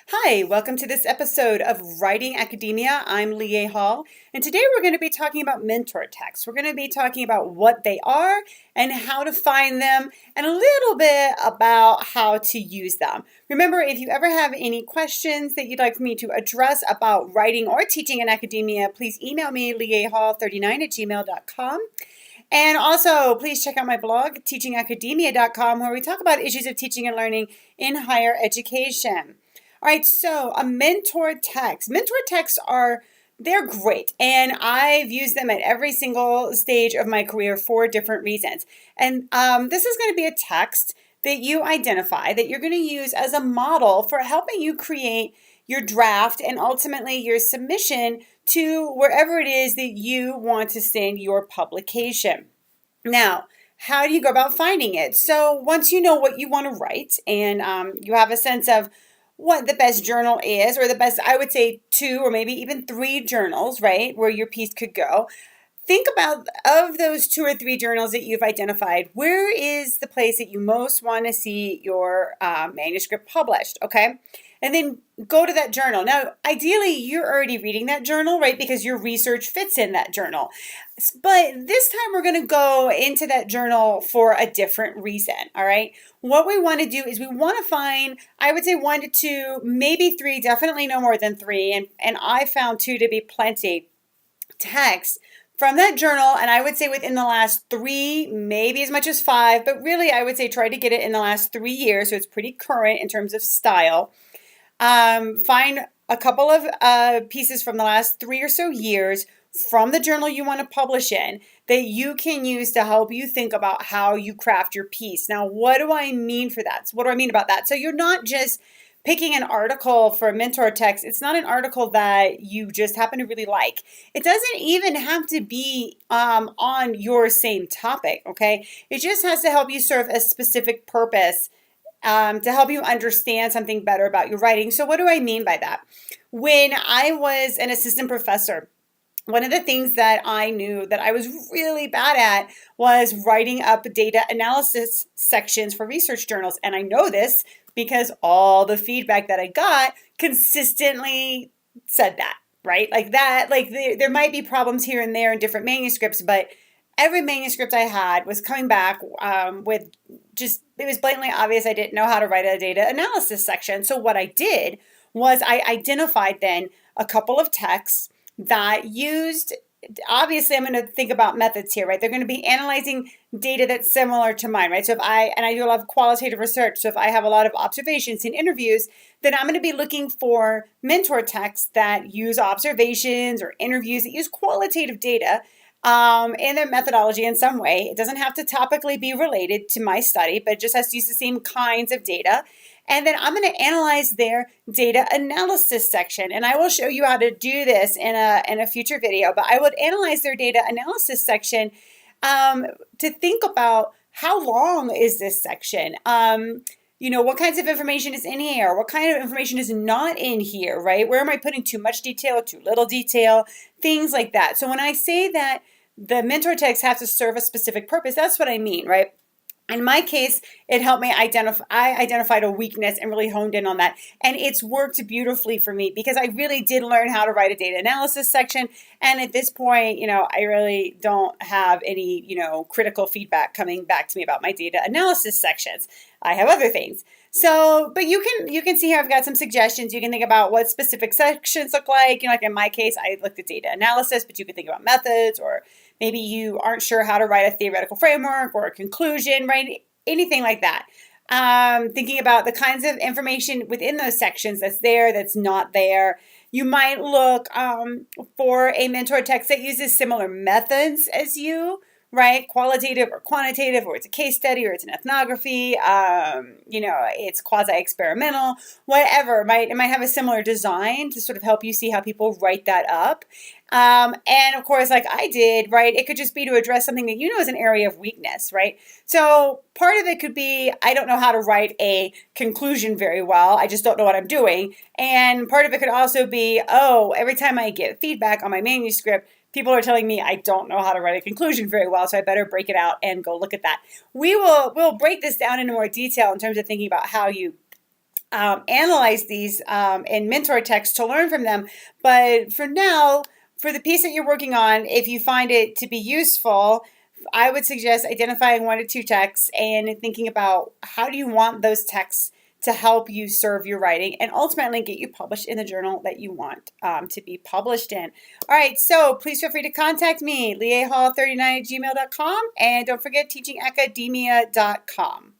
Hi, welcome to this episode of Writing Academia. I'm Leigh Hall, and today we're going to be talking about mentor texts. We're going to be talking about what they are and how to find them, and a little bit about how to use them. Remember, if you ever have any questions that you'd like for me to address about writing or teaching in academia, please email me, leahhall39@gmail.com. And also, please check out my blog, teachingacademia.com, where we talk about issues of teaching and learning in higher education. All right, so a mentor text. Mentor texts they're great, and I've used them at every single stage of my career for different reasons. And this is going to be a text that you identify that you're going to use as a model for helping you create your draft and ultimately your submission to wherever it is that you want to send your publication. Now, how do you go about finding it? So once you know what you want to write and you have a sense of what the best journal is, or the best, I would say 2 or maybe even 3 journals, right, where your piece could go. Think about, of those 2 or 3 journals that you've identified, where is the place that you most want to see your manuscript published, okay? And then go to that journal. Now, ideally, you're already reading that journal, right, because your research fits in that journal. But this time we're going to go into that journal for a different reason, all right? What we want to do is we want to find, I would say 1 to 2, maybe 3, definitely no more than 3, and I found 2 to be plenty, text from that journal, and I would say within the last 3, maybe as much as 5, but really I would say try to get it in the last 3 years, so it's pretty current in terms of style. Find a couple of pieces from the last 3 or so years from the journal you want to publish in that you can use to help you think about how you craft your piece. Now, what do I mean for that? So what do I mean about that? So you're not just picking an article for a mentor text. It's not an article that you just happen to really like. It doesn't even have to be on your same topic, okay? It just has to help you serve a specific purpose to help you understand something better about your writing. So what do I mean by that? When I was an assistant professor, one of the things that I knew that I was really bad at was writing up data analysis sections for research journals. And I know this because all the feedback that I got consistently said that, right? Like that, like there might be problems here and there in different manuscripts, but every manuscript I had was coming back with just, it was blatantly obvious I didn't know how to write a data analysis section. So what I did was I identified then a couple of texts that used, obviously I'm going to think about methods here, right? They're going to be analyzing data that's similar to mine, right? So if I do a lot of qualitative research, so if I have a lot of observations and interviews, then I'm going to be looking for mentor texts that use observations or interviews that use qualitative data in their methodology in some way. It doesn't have to topically be related to my study, but it just has to use the same kinds of data. And then I'm going to analyze their data analysis section. And I will show you how to do this in a future video, but I would analyze their data analysis section to think about how long is this section? What kinds of information is in here? What kind of information is not in here, right? Where am I putting too much detail, too little detail, things like that. So when I say that the mentor texts have to serve a specific purpose, that's what I mean, right? In my case, it helped me identify, I identified a weakness and really honed in on that. And it's worked beautifully for me because I really did learn how to write a data analysis section. And at this point, I really don't have any, critical feedback coming back to me about my data analysis sections. I have other things. So, but you can see here I've got some suggestions. You can think about what specific sections look like. Like in my case, I looked at data analysis, but you can think about methods, or maybe you aren't sure how to write a theoretical framework or a conclusion, right? Anything like that. Thinking about the kinds of information within those sections that's there, that's not there. You might look for a mentor text that uses similar methods as you, right? Qualitative or quantitative, or it's a case study, or it's an ethnography, it's quasi-experimental, whatever. It might have a similar design to sort of help you see how people write that up. And of course, like I did, right, it could just be to address something that is an area of weakness, right? So part of it could be, I don't know how to write a conclusion very well. I just don't know what I'm doing. And part of it could also be, every time I get feedback on my manuscript, people are telling me I don't know how to write a conclusion very well, so I better break it out and go look at that. We'll break this down into more detail in terms of thinking about how you analyze these in mentor texts to learn from them. But for now, for the piece that you're working on, if you find it to be useful, I would suggest identifying 1 to 2 texts and thinking about how do you want those texts to help you serve your writing and ultimately get you published in the journal that you want to be published in. All right, so please feel free to contact me, leahhall39@gmail.com, and don't forget teachingacademia.com.